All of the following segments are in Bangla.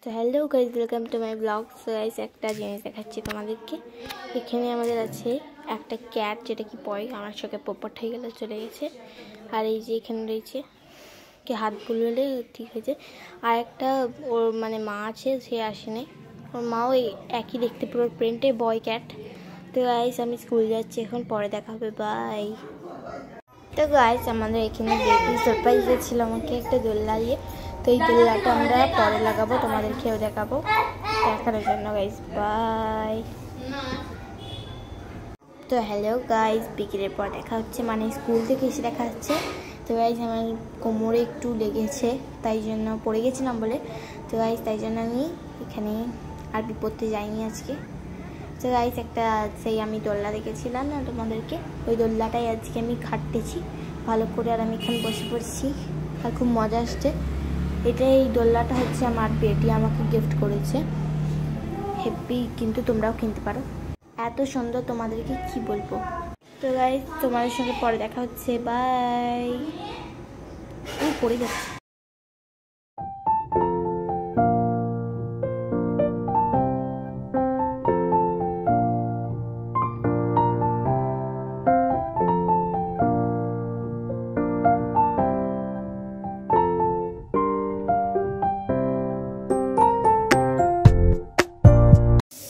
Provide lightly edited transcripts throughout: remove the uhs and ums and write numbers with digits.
তো hello guys, welcome to my blog. So guys, একটা জিনিস দেখাচ্ছি তোমাদেরকে। এখানে আমাদের আছে একটা ক্যাট, যেটা কি পয় আমার চোখে পোপট হয়ে গেলে চলে গেছে। আর এই যে এখানে রয়েছে কি হাত বুললে ঠিক হয়েছে। আর একটা ওর মানে মা আছে, সে আসেনি। ওর মাও এই একই দেখতে, পুরো প্রিন্টে বয় ক্যাট। তো গাইজ, আমি স্কুল যাচ্ছি এখন, পরে দেখা হবে, বাই। তো গাইজ, আমাদের এখানে বেবি সারপ্রাইজ দিয়েছিল আমাকে একটা দোলনা দিয়ে। তো এই দোলনাটা আমরা পরে লাগাবো, তোমাদেরকেও দেখাবো দেখানোর জন্য। Guys bye. তো হ্যালো গাইজ, বিকেলের পর দেখা হচ্ছে, মানে স্কুল থেকে এসে দেখা হচ্ছে। তো গাইজ, আমার কোমরে একটু লেগেছে, তাই জন্য পড়ে গেছিলাম বলে। তো গাইজ, তাই জন্য আমি এখানে আর পড়তে যাইনি আজকে। তো গাইজ, একটা সেই আমি দোলনা দেখেছিলাম না তোমাদেরকে, ওই দোলনাটাই আজকে আমি খাটতেছি ভালো করে। আর আমি এখানে বসে পড়ছি, আর খুব মজা আসছে। এই দোলনাটা হচ্ছে আমার বেটি আমাকে গিফট করেছে, হ্যাপি। কিন্তু তোমরাও কিনতে পারো, এত সুন্দর, তোমাদেরকে কি বলবো। তো গাইজ, তোমাদের সঙ্গে পরে দেখা হচ্ছে, বাই। পড়ে যাচ্ছে।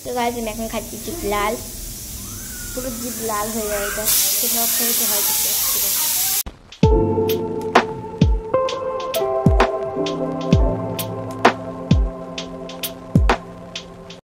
তো গাইজ, আমি এখন খাচ্ছি জিপ লাল, পুরো জিপ লাল হয়ে যায়, এটা হয়তো